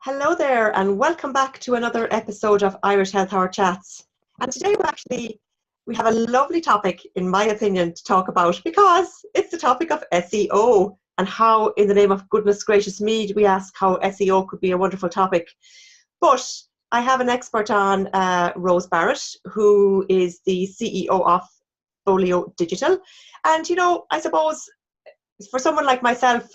Hello there, and welcome back to another episode of Irish Health Hour Chats. And today we have a lovely topic, in my opinion, to talk about because it's the topic of SEO and how, in the name of goodness gracious me, we ask how SEO could be a wonderful topic. But I have an expert on, Rose Barrett, who is the CEO of Folio Digital. And, I suppose for someone like myself,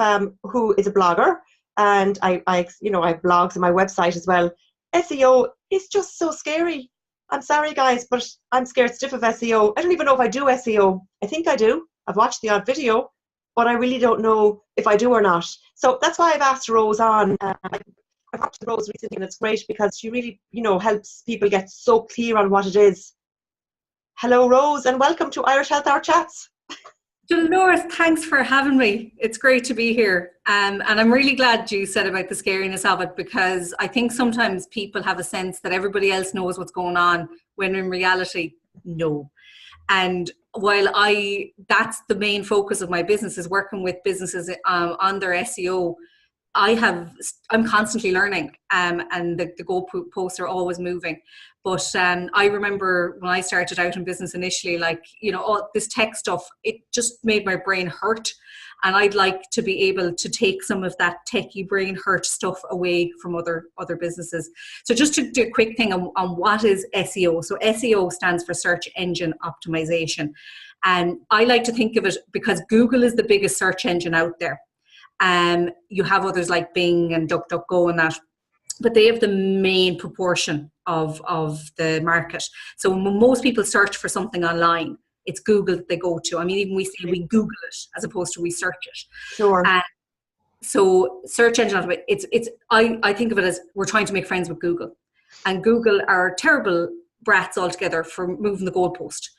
who is a blogger, and I have blogs on my website as well. SEO is just so scary. I'm sorry, guys, but I'm scared stiff of SEO. I don't even know if I do SEO. I think I do. I've watched the odd video, but I really don't know if I do or not. So that's why I've asked Rose on. I've talked to Rose recently, and it's great because she really, helps people get so clear on what it is. Hello, Rose, and welcome to Irish Health Hour Chats. Dolores, thanks for having me. It's great to be here. And I'm really glad you said about the scariness of it, because I think sometimes people have a sense that everybody else knows what's going on, when in reality, no. And while that's the main focus of my business, is working with businesses on their SEO, I'm constantly learning, and the goalposts are always moving. But I remember when I started out in business initially, all this tech stuff, it just made my brain hurt. And I'd like to be able to take some of that techie brain hurt stuff away from other businesses. So just to do a quick thing on what is SEO. So SEO stands for search engine optimization. And I like to think of it, because Google is the biggest search engine out there. You have others like Bing and DuckDuckGo and that, but they have the main proportion of the market. So when most people search for something online, it's Google that they go to. I mean, even we say we Google it as opposed to we search it. Sure. So search engine optimization, I think of it as we're trying to make friends with Google, and Google are terrible brats altogether for moving the goalpost.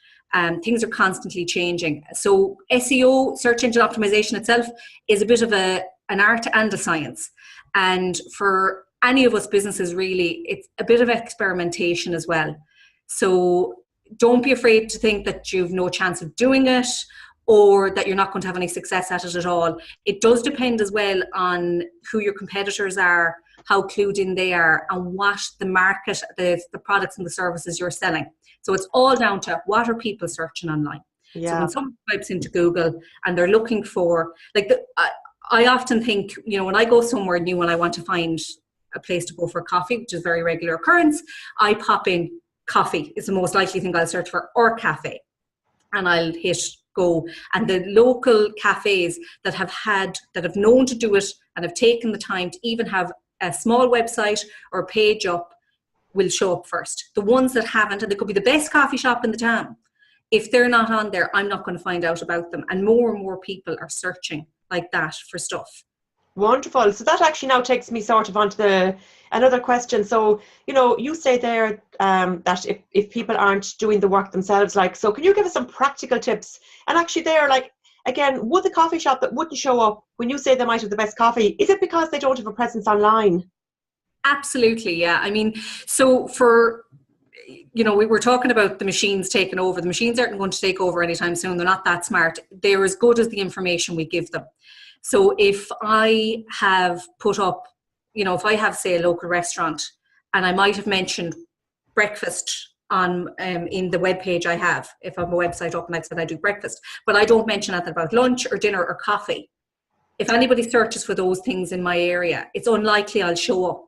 Things are constantly changing. So SEO, search engine optimization itself, is a bit of an art and a science. And for any of us businesses, really, it's a bit of experimentation as well. So don't be afraid to think that you've no chance of doing it, or that you're not going to have any success at it at all. It does depend as well on who your competitors are, how clued in they are, and what the market, the products and the services you're selling. So it's all down to what are people searching online. Yeah. So when someone types into Google and they're looking for, I often think, when I go somewhere new and I want to find a place to go for coffee, which is a very regular occurrence, I pop in coffee. It's the most likely thing I'll search for, or cafe. And I'll hit go. And the local cafes that have known to do it and have taken the time to even have a small website or a page up will show up first. The ones that haven't, and they could be the best coffee shop in the town, if they're not on there, I'm not going to find out about them. And more people are searching like that for stuff. Wonderful. So that actually now takes me sort of onto another question. So, you say there that if people aren't doing the work themselves, so can you give us some practical tips? And actually there, again, would the coffee shop that wouldn't show up when you say they might have the best coffee, is it because they don't have a presence online? Absolutely, yeah. I mean, so we were talking about the machines taking over. The machines aren't going to take over anytime soon. They're not that smart. They're as good as the information we give them. So if I have put up, if I have, say, a local restaurant, and I might have mentioned breakfast on in the web page I have, if I have a website up and I said I do breakfast, but I don't mention anything about lunch or dinner or coffee. If anybody searches for those things in my area, it's unlikely I'll show up.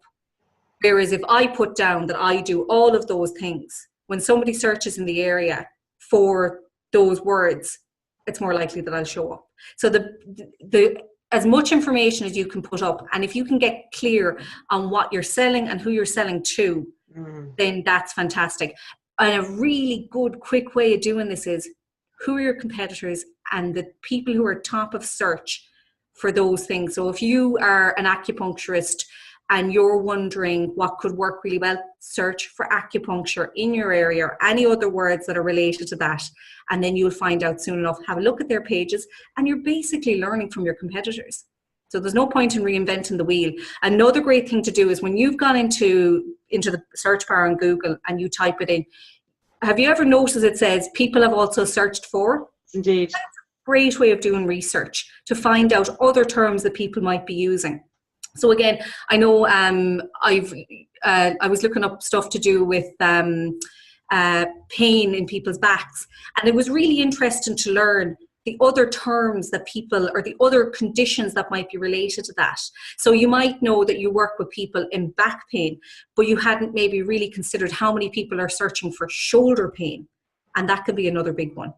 Whereas if I put down that I do all of those things, when somebody searches in the area for those words, it's more likely that I'll show up. So the as much information as you can put up, and if you can get clear on what you're selling and who you're selling to, then that's fantastic. And a really good, quick way of doing this is, who are your competitors and the people who are top of search for those things. So if you are an acupuncturist and you're wondering what could work really well, search for acupuncture in your area or any other words that are related to that. And then you'll find out soon enough. Have a look at their pages, and you're basically learning from your competitors. So there's no point in reinventing the wheel. Another great thing to do is when you've gone into the search bar on Google and you type it in, have you ever noticed it says people have also searched for? Indeed. That's a great way of doing research to find out other terms that people might be using. So again, I know I was looking up stuff to do with pain in people's backs, and it was really interesting to learn the other terms that people, or the other conditions that might be related to that. So you might know that you work with people in back pain, but you hadn't maybe really considered how many people are searching for shoulder pain, and that could be another big one.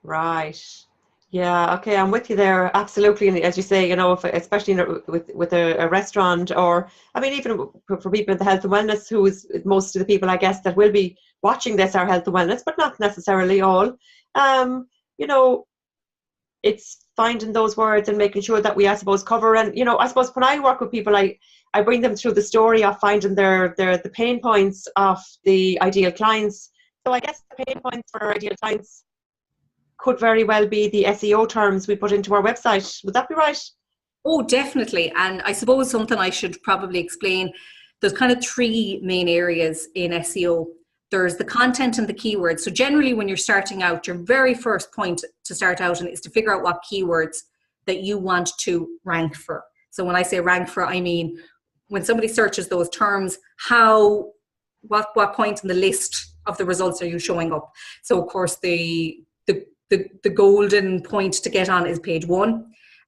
Right. Yeah, okay, I'm with you there, absolutely. And as you say, you know, if, especially with a restaurant, or I mean, even for people in the health and wellness, who is most of the people, I guess, that will be watching this are health and wellness, but not necessarily all. You know, it's finding those words and making sure that we, I suppose, cover. And you know, I suppose when I work with people, I bring them through the story of finding the pain points of the ideal clients. So I guess the pain points for our ideal clients could very well be the SEO terms we put into our website. Would that be right? Oh, definitely. And I suppose something I should probably explain, there's kind of three main areas in SEO. There's the content and the keywords. So generally when you're starting out, your very first point to start out in is to figure out what keywords that you want to rank for. So when I say rank for, I mean when somebody searches those terms, what point in the list of the results are you showing up? So of course the golden point to get on is page 1.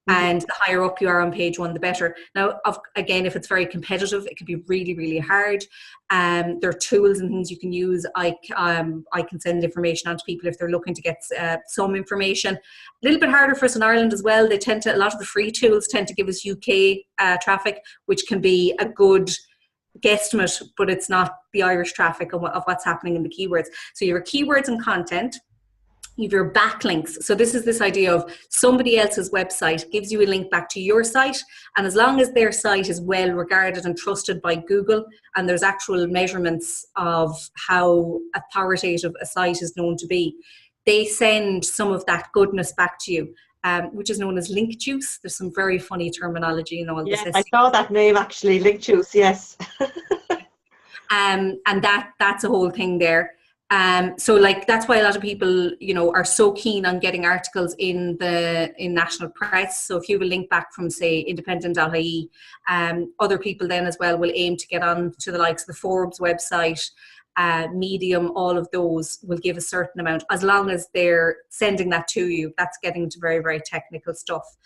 And the higher up you are on page 1, the better. Now, again, if it's very competitive, it can be really, really hard. There are tools and things you can use. I can send information on to people if they're looking to get some information. A little bit harder for us in Ireland as well. A lot of the free tools tend to give us UK traffic, which can be a good guesstimate, but it's not the Irish traffic of what's happening in the keywords. So you have your keywords and content. You have your backlinks. So this idea of somebody else's website gives you a link back to your site, and as long as their site is well regarded and trusted by Google, and there's actual measurements of how authoritative a site is known to be, they send some of that goodness back to you, which is known as link juice. There's some very funny terminology in all this. Yes, I saw that name actually, link juice, yes. And that's a whole thing there. So like that's why a lot of people, you know, are so keen on getting articles in national press. So if you have a link back from, say, independent.ie, other people then as well will aim to get on to the likes of the Forbes website, Medium. All of those will give a certain amount, as long as they're sending that to you. That's getting into very, very technical stuff.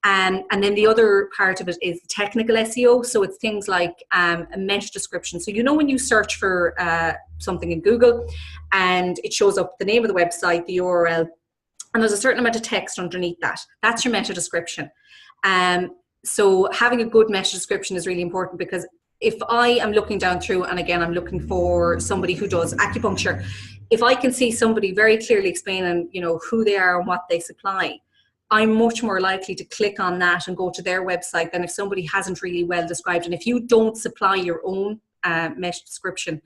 And then the other part of it is technical SEO. So it's things like a meta description. So you know when you search for something in Google and it shows up the name of the website, the URL, and there's a certain amount of text underneath that. That's your meta description. So having a good meta description is really important, because if I am looking down through, and again, I'm looking for somebody who does acupuncture, if I can see somebody very clearly explaining, you know, who they are and what they supply, I'm much more likely to click on that and go to their website than if somebody hasn't really well described. And if you don't supply your own meta description,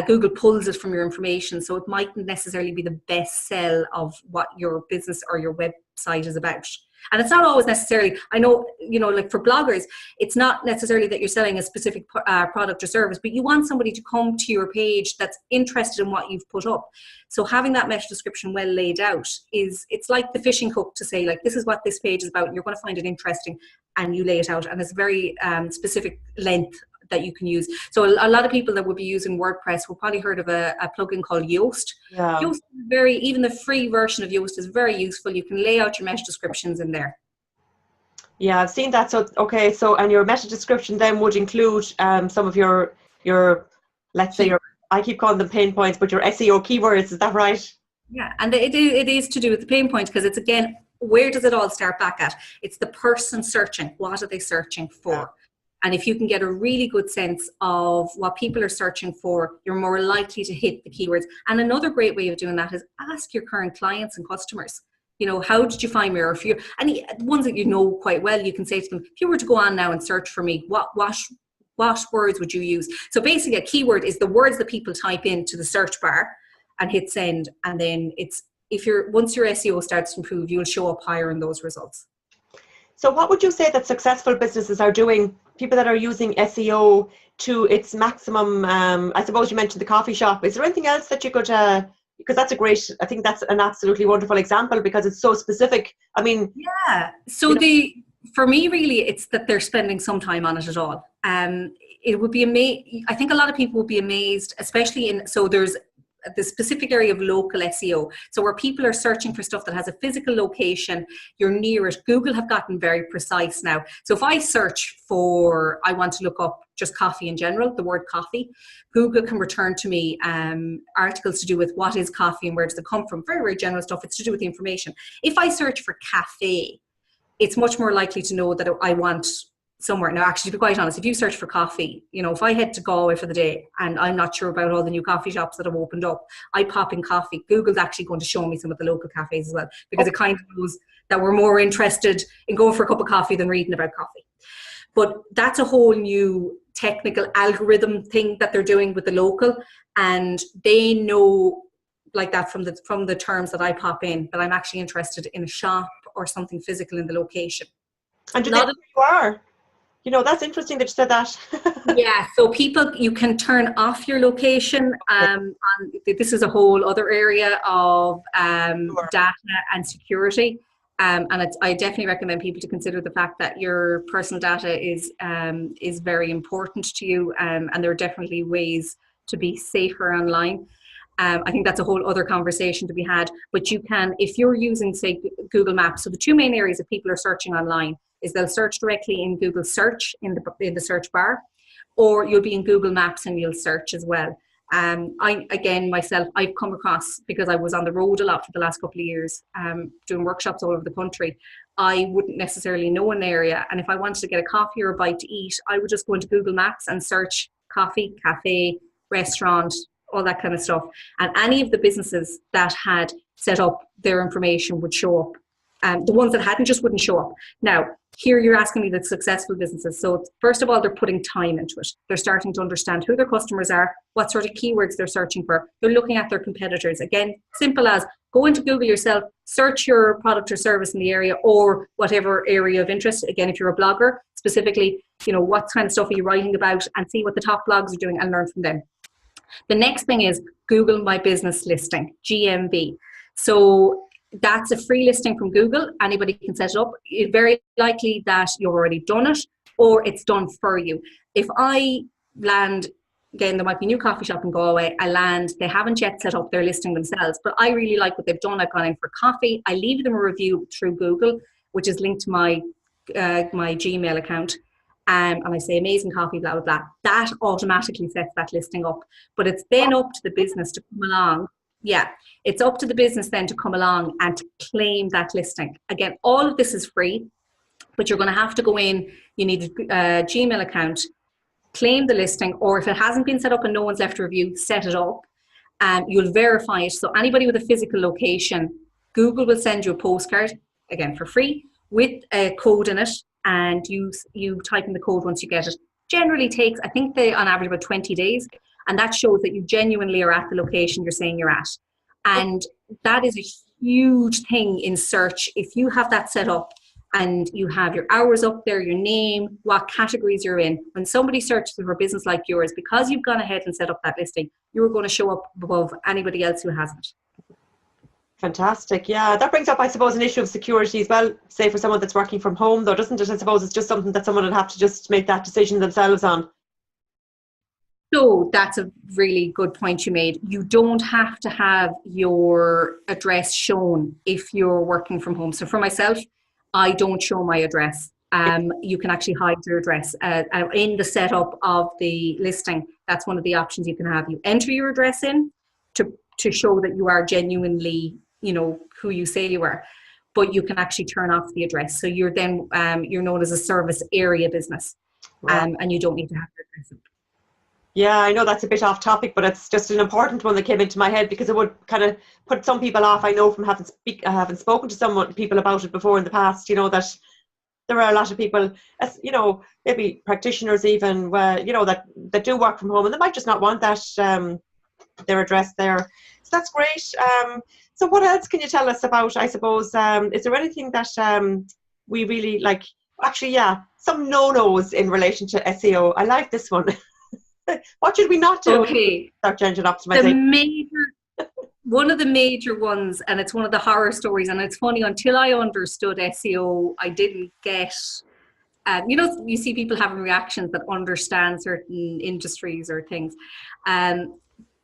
Google pulls it from your information, so it mightn't necessarily be the best sell of what your business or your website is about. And it's not always necessarily, I know, you know, like for bloggers, it's not necessarily that you're selling a specific product or service, but you want somebody to come to your page that's interested in what you've put up. So having that meta description well laid out it's like the fishing hook to say, like, this is what this page is about, and you're going to find it interesting, and you lay it out, and it's very specific length that you can use. So a lot of people that would be using WordPress will probably heard of a plugin called Yoast. Yeah. Yoast is even the free version of Yoast is very useful. You can lay out your meta descriptions in there. Yeah, I've seen that. So, okay, so, and your meta description then would include some of your, let's say I keep calling them pain points, but your SEO keywords, is that right? Yeah, and it is to do with the pain point, because it's, again, where does it all start back at? It's the person searching. What are they searching for? Yeah. And if you can get a really good sense of what people are searching for, you're more likely to hit the keywords. And another great way of doing that is ask your current clients and customers, you know, how did you find me? Or if you're any ones that you know quite well, you can say to them, if you were to go on now and search for me, what words would you use? So basically a keyword is the words that people type into the search bar and hit send. And then once your SEO starts to improve, you'll show up higher in those results. So what would you say that successful businesses are doing, people that are using SEO to its maximum? I suppose you mentioned the coffee shop. Is there anything else that you could, because that's I think that's an absolutely wonderful example, because it's so specific. I mean. Yeah. So For me, really, it's that they're spending some time on it at all. It would be I think a lot of people would be amazed, especially so there's the specific area of local SEO. So where people are searching for stuff that has a physical location, you're near it. Google have gotten very precise now. So if I search for, I want to look up just coffee in general, the word coffee, Google can return to me articles to do with what is coffee and where does it come from. Very, very general stuff. It's to do with the information. If I search for cafe, it's much more likely to know that I want somewhere. Now, actually, to be quite honest, if you search for coffee, if I head to Galway for the day and I'm not sure about all the new coffee shops that have opened up, I pop in coffee. Google's actually going to show me some of the local cafes as well, because it kind of knows that we're more interested in going for a cup of coffee than reading about coffee. But that's a whole new technical algorithm thing that they're doing with the local, and they know like that from the terms that I pop in, that I'm actually interested in a shop or something physical in the location. And do they know who you are? That's interesting that you said that. Yeah, so you can turn off your location. And this is a whole other area of data and security. And I definitely recommend people to consider the fact that your personal data is very important to you. And there are definitely ways to be safer online. I think that's a whole other conversation to be had. But you can, if you're using, say, Google Maps, so the two main areas that people are searching online is they'll search directly in Google search in the search bar, or you'll be in Google Maps and you'll search as well. I've come across, because I was on the road a lot for the last couple of years, doing workshops all over the country, I wouldn't necessarily know an area. And if I wanted to get a coffee or a bite to eat, I would just go into Google Maps and search coffee, cafe, restaurant, all that kind of stuff. And any of the businesses that had set up their information would show up. The ones that hadn't just wouldn't show up. Now, here you're asking me the successful businesses. So first of all, they're putting time into it. They're starting to understand who their customers are, what sort of keywords they're searching for. They're looking at their competitors. Again, simple as go into Google yourself, search your product or service in the area or whatever area of interest. Again, if you're a blogger, specifically, what kind of stuff are you writing about, and see what the top blogs are doing and learn from them. The next thing is Google My Business Listing, GMB. So that's a free listing from Google. Anybody can set it up. It's very likely that you've already done it or it's done for you. If I land, again, there might be a new coffee shop in Galway, I land, they haven't yet set up their listing themselves, but I really like what they've done. I've gone in for coffee. I leave them a review through Google, which is linked to my Gmail account. And I say amazing coffee, blah, blah, blah. That automatically sets that listing up. But it's then up to the business to come along. Yeah, it's up to the business then to come along and to claim that listing. Again, all of this is free, but you're going to have to go in. You need a Gmail account, claim the listing, or if it hasn't been set up and no one's left a review, set it up. You'll verify it. So anybody with a physical location, Google will send you a postcard, again, for free, with a code in it. And you type in the code once you get it. Generally takes, I think on average, about 20 days. And that shows that you genuinely are at the location you're saying you're at. And that is a huge thing in search. If you have that set up and you have your hours up there, your name, what categories you're in, when somebody searches for a business like yours, because you've gone ahead and set up that listing, you're going to show up above anybody else who hasn't. Fantastic. Yeah, that brings up, I suppose, an issue of security as well, say for someone that's working from home, though, doesn't it? I suppose it's just something that someone would have to just make that decision themselves on. So that's a really good point you made. You don't have to have your address shown if you're working from home. So for myself, I don't show my address. You can actually hide your address in the setup of the listing. That's one of the options you can have. You enter your address in to show that you are genuinely, who you say you are, but you can actually turn off the address. So you're then you're known as a service area business, and you don't need to have your address up. Yeah, I know that's a bit off topic, but it's just an important one that came into my head because it would kind of put some people off. I know from having spoken to people about it before in the past, that there are a lot of people, maybe practitioners even, that do work from home, and they might just not want that their address there. So that's great. So what else can you tell us about, I suppose, is there anything that we really like? Actually, yeah, some no-nos in relation to SEO. I like this one. What should we not do? Okay. Search engine optimization. one of the major ones, and it's one of the horror stories, and it's funny, until I understood SEO, I didn't get, you know, you see people having reactions that understand certain industries or things.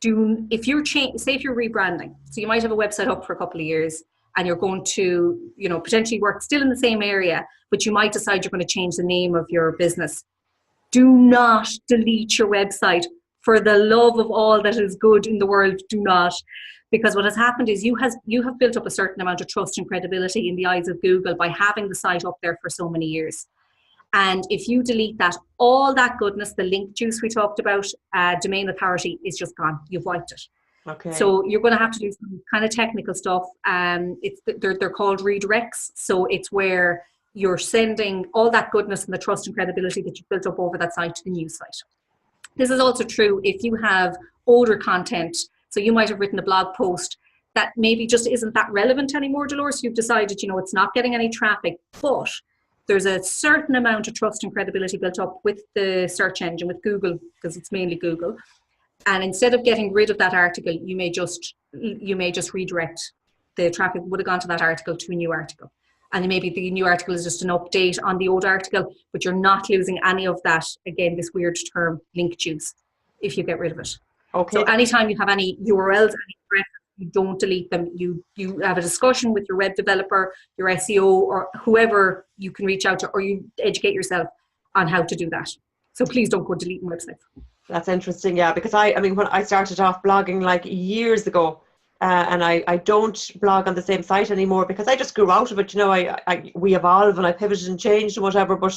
If you're say if you're rebranding, so you might have a website up for a couple of years and you're going to, you know, potentially work still in the same area, but you might decide you're going to change the name of your business. Do not delete your website. For the love of all that is good in the world, do not. Because what has happened is you have built up a certain amount of trust and credibility in the eyes of Google by having the site up there for so many years. And if you delete that, all that goodness, the link juice we talked about, domain authority is just gone. You've wiped it. Okay. So you're going to have to do some kind of technical stuff. They're called redirects. So it's where you're sending all that goodness and the trust and credibility that you've built up over that site to the new site. This is also true if you have older content. So you might have written a blog post that maybe just isn't that relevant anymore, Dolores. You've decided, you know, it's not getting any traffic, but there's a certain amount of trust and credibility built up with the search engine, with Google, because it's mainly Google. And instead of getting rid of that article, you may just redirect. The traffic would have gone to that article to a new article. And maybe the new article is just an update on the old article, but you're not losing any of that, again, this weird term, link juice, if you get rid of it. Okay. So anytime you have any URLs, any addresses, you don't delete them. You have a discussion with your web developer, your SEO, or whoever you can reach out to, or you educate yourself on how to do that. So please don't go deleting websites. That's interesting, yeah, because I mean, when I started off blogging like years ago, and I don't blog on the same site anymore because I just grew out of it. You know, we evolve and I pivoted and changed and whatever, but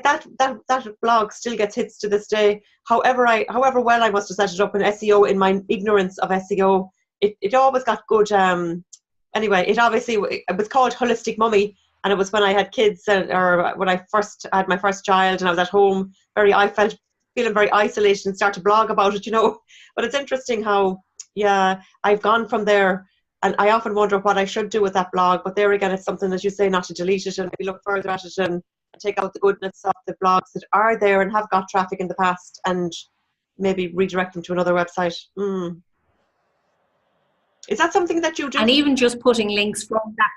like that blog still gets hits to this day. However well I must have set it up in SEO, in my ignorance of SEO, it always got good. Anyway, it was called Holistic Mummy, and it was when I had kids, or when I first had my first child, and I was at home. I felt feeling very isolated and start to blog about it, you know. But it's interesting how, yeah, I've gone from there, and I often wonder what I should do with that blog. But there again, it's something, as you say, not to delete it and maybe look further at it and take out the goodness of the blogs that are there and have got traffic in the past, and maybe redirect them to another website. Is that something that you do? And even just putting links from that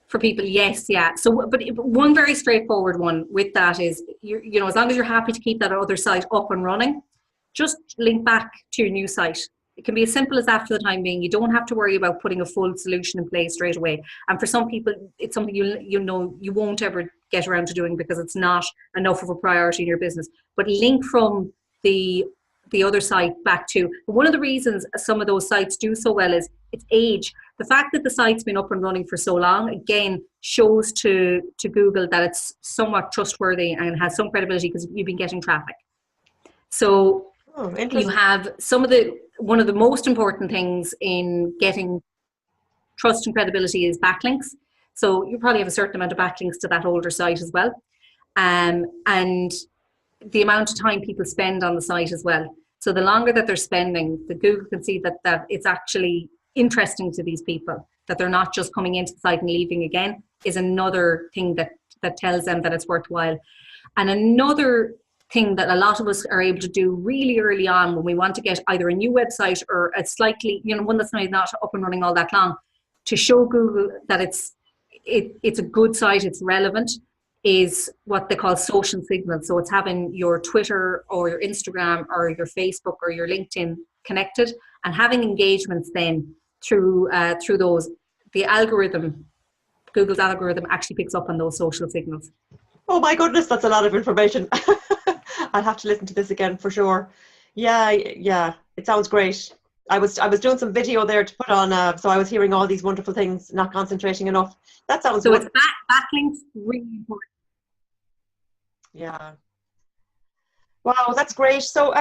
for people, yes, yeah. So, but one very straightforward one with that is, you know, as long as you're happy to keep that other site up and running, just link back to your new site. It can be as simple as that for the time being. You don't have to worry about putting a full solution in place straight away. And for some people, it's something you know you won't ever get around to doing because it's not enough of a priority in your business. But link from the other site back to. One of the reasons some of those sites do so well is its age. The fact that the site's been up and running for so long, again, shows to Google that it's somewhat trustworthy and has some credibility because you've been getting traffic. So you have one of the most important things in getting trust and credibility is backlinks. So you probably have a certain amount of backlinks to that older site as well. And the amount of time people spend on the site as well. So the longer that they're spending, the Google can see that it's actually interesting to these people, that they're not just coming into the site and leaving again, is another thing that tells them that it's worthwhile. And another thing that a lot of us are able to do really early on when we want to get either a new website or a slightly, you know, one that's not up and running all that long, to show Google that it's a good site, it's relevant, is what they call social signals. So it's having your Twitter or your Instagram or your Facebook or your LinkedIn connected and having engagements then through those. The algorithm, Google's algorithm, actually picks up on those social signals. Oh my goodness, that's a lot of information. I'll have to listen to this again for sure. Yeah, it sounds great. I was doing some video there to put on, so I was hearing all these wonderful things, not concentrating enough. That sounds so good. It's backlinks, really important. Yeah. Wow, that's great. So,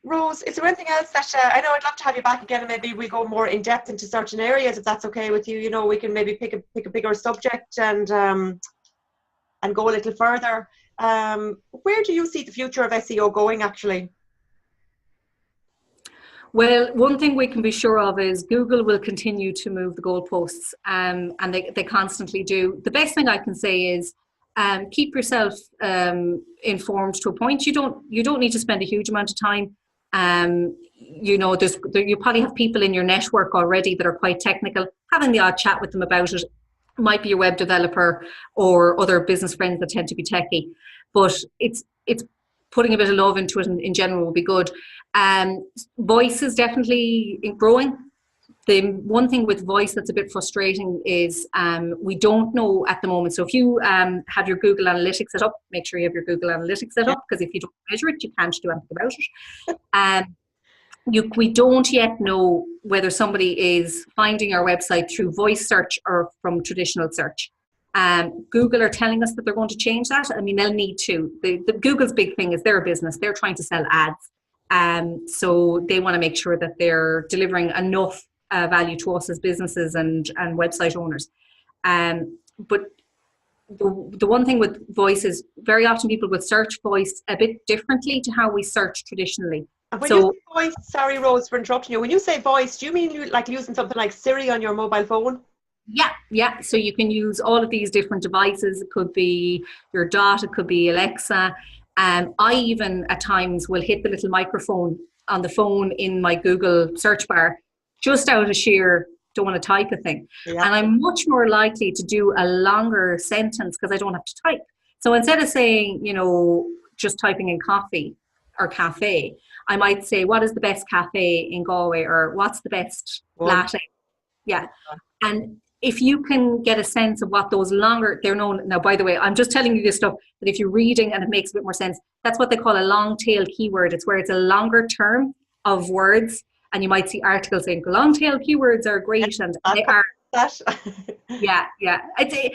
Rose, is there anything else that I know I'd love to have you back again, and maybe we go more in depth into certain areas, if that's okay with you. You know, we can maybe pick a bigger subject and go a little further. Where do you see the future of SEO going, actually? Well, one thing we can be sure of is Google will continue to move the goalposts, and they constantly do. The best thing I can say is keep yourself informed to a point. You don't need to spend a huge amount of time. You probably have people in your network already that are quite technical. Having the odd chat with them about it might be your web developer or other business friends that tend to be techie, but it's putting a bit of love into it in general will be good. Voice is definitely growing. The one thing with voice that's a bit frustrating is we don't know at the moment. So if you have your Google Analytics set up, make sure you have your Google Analytics set up, because if you don't measure it, you can't do anything about it. We don't yet know whether somebody is finding our website through voice search or from traditional search. Google are telling us that they're going to change that. I mean, they'll need to. The Google's big thing is their business. They're trying to sell ads. So they want to make sure that they're delivering enough value to us as businesses and website owners. But the one thing with voice is very often people would search voice a bit differently to how we search traditionally. And when you say voice, sorry Rose for interrupting you, when you say voice, do you mean like using something like Siri on your mobile phone? Yeah. So you can use all of these different devices. It could be your Dot, it could be Alexa. I even at times will hit the little microphone on the phone in my Google search bar, just out of sheer don't want to type a thing. Yeah. And I'm much more likely to do a longer sentence because I don't have to type. So instead of saying, just typing in coffee or cafe, I might say, what is the best cafe in Galway, or what's the best latte? Yeah. And if you can get a sense of what those longer, they're known, now by the way, I'm just telling you this stuff, that if you're reading and it makes a bit more sense, that's what they call a long tail keyword. It's where it's a longer term of words, and you might see articles saying long tail keywords are great, and they are. Yeah. I'd say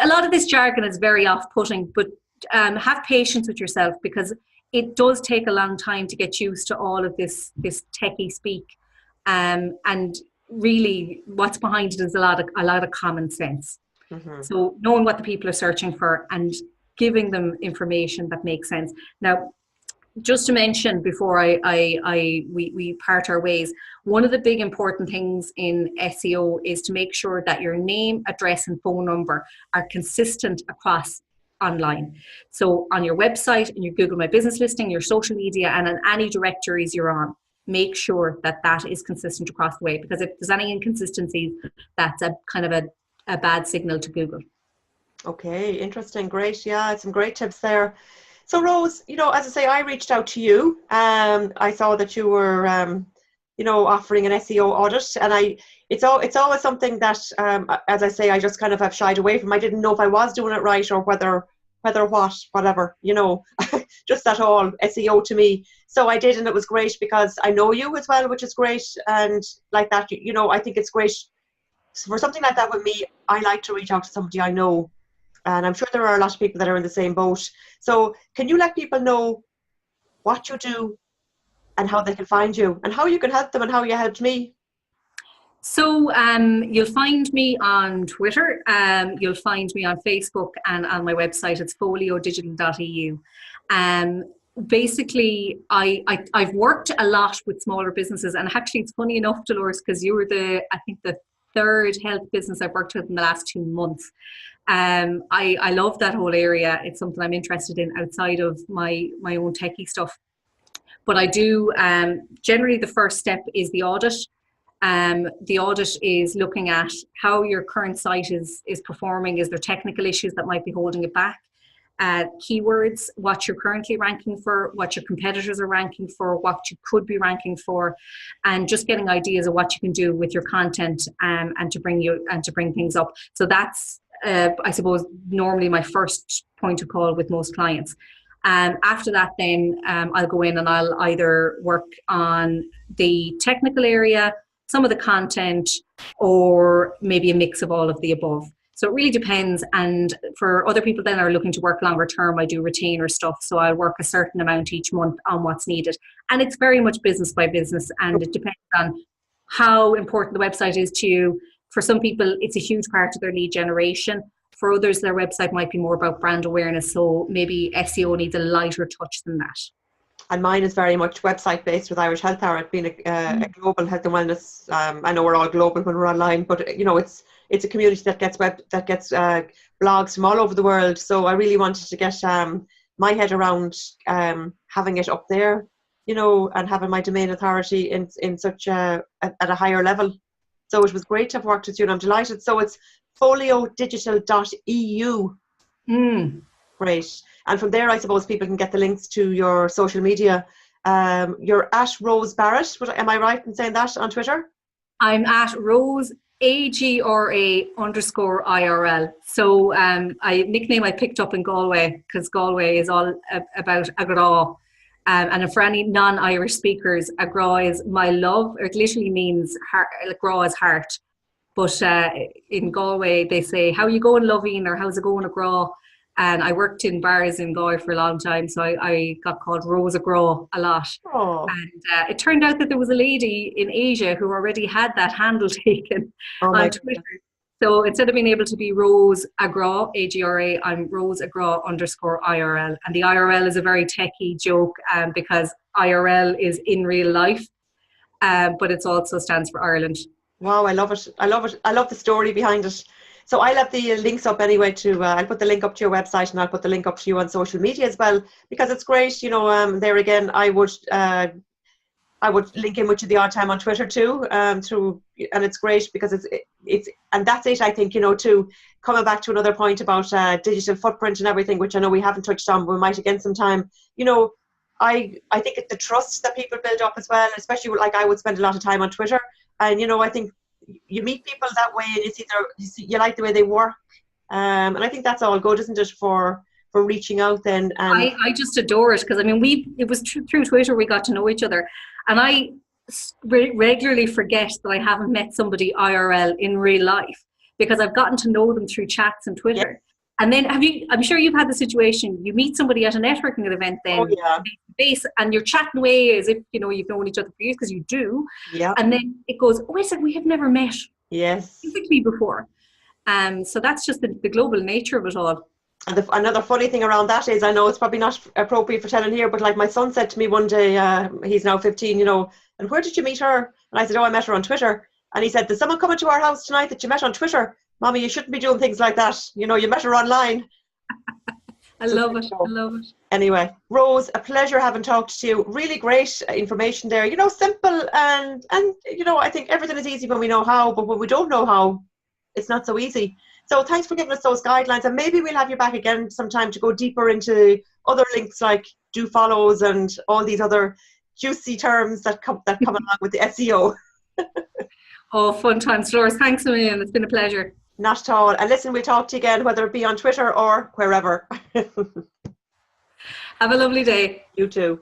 a lot of this jargon is very off-putting, but have patience with yourself, because it does take a long time to get used to all of this techie speak, and really what's behind it is a lot of common sense. Mm-hmm. So knowing what the people are searching for and giving them information that makes sense. Now, just to mention before we part our ways, one of the big important things in SEO is to make sure that your name, address and phone number are consistent across online. So on your website, and your Google My Business listing, your social media, and on any directories you're on, make sure that is consistent across the way, because if there's any inconsistencies, that's a kind of a bad signal to Google. Okay, interesting, great. Yeah, some great tips there. So Rose, as I say, I reached out to you. I saw that you were, offering an SEO audit, and it's always something that, as I say, I just kind of have shied away from. I didn't know if I was doing it right, or whatever, just that all SEO to me. So I did, and it was great because I know you as well, which is great. And like that, I think it's great for something like that with me. I like to reach out to somebody I know, and I'm sure there are a lot of people that are in the same boat. So can you let people know what you do and how they can find you and how you can help them and how you helped me? So you'll find me on Twitter, you'll find me on Facebook, and on my website it's foliodigital.eu. Basically, I've worked a lot with smaller businesses, and actually it's funny enough, Dolores, because you were the third health business I've worked with in the last 2 months. I love that whole area. It's something I'm interested in outside of my own techie stuff. But I do, generally the first step is the audit. The audit is looking at how your current site is performing. Is there technical issues that might be holding it back? Keywords, what you're currently ranking for, what your competitors are ranking for, what you could be ranking for, and just getting ideas of what you can do with your content, and to bring things up. So that's, I suppose, normally my first point of call with most clients. After that, then I'll go in and I'll either work on the technical area, some of the content, or maybe a mix of all of the above. So it really depends. And for other people then are looking to work longer term, I do retainer stuff. So I'll work a certain amount each month on what's needed. And it's very much business by business, and it depends on how important the website is to you. For some people, it's a huge part of their lead generation. For others, their website might be more about brand awareness. So maybe SEO needs a lighter touch than that. And mine is very much website based with Irish Health Hour. It's been a global health and wellness. I know we're all global when we're online, but it's a community that gets blogs from all over the world. So I really wanted to get my head around having it up there and having my domain authority in such at a higher level. So it was great to have worked with you, and I'm delighted. So it's foliodigital.eu. Great. And from there, I suppose people can get the links to your social media. You're at Rose Barrett. Am I right in saying that on Twitter? I'm at Rose AGRA_IRL. So nickname I picked up in Galway, because Galway is all about Agra. And for any non-Irish speakers, Agra is my love. It literally means heart, Agra is heart. But in Galway, they say, how you going, Loveen? Or how's it going, Agra? And I worked in bars in Galway for a long time, so I got called Rose Agra a lot. Oh. And it turned out that there was a lady in Asia who already had that handle taken on Twitter. So instead of being able to be Rose Agra, AGRA, I'm Rose Agra_IRL. And the IRL is a very techie joke because IRL is in real life, but it also stands for Ireland. Wow, I love it. I love it. I love the story behind it. So I'll have the links up anyway I'll put the link up to your website, and I'll put the link up to you on social media as well, because it's great, there again, I would link in with you the odd time on Twitter too, and it's great because it's and that's it, I think, too, coming back to another point about digital footprint and everything, which I know we haven't touched on, but we might again sometime. I think it's the trust that people build up as well, especially like I would spend a lot of time on Twitter, and I think you meet people that way, and you like the way they work, and I think that's all good, isn't it, for reaching out then. And I just adore it, because I mean it was through Twitter we got to know each other, and I regularly forget that I haven't met somebody IRL in real life, because I've gotten to know them through chats and Twitter. Yeah. And then I'm sure you've had the situation, you meet somebody at a networking event then, face, and you're chatting away as if, you've known each other for years, because you do. Yeah. And then it goes, oh, I said, we have never met physically before. So that's just the global nature of it all. And another funny thing around that is, I know it's probably not appropriate for telling here, but like my son said to me one day, he's now 15, and where did you meet her? And I said, oh, I met her on Twitter. And he said, there's someone coming to our house tonight that you met on Twitter. Mommy, you shouldn't be doing things like that. You met her online. I love it. Anyway, Rose, a pleasure having talked to you. Really great information there. Simple and I think everything is easy when we know how, but when we don't know how, it's not so easy. So thanks for giving us those guidelines, and maybe we'll have you back again sometime to go deeper into other links like do follows and all these other juicy terms that come along with the SEO. Oh, fun times, Dolores. Thanks a million. It's been a pleasure. Not at all. And listen, we'll talk to you again, whether it be on Twitter or wherever. Have a lovely day. You too.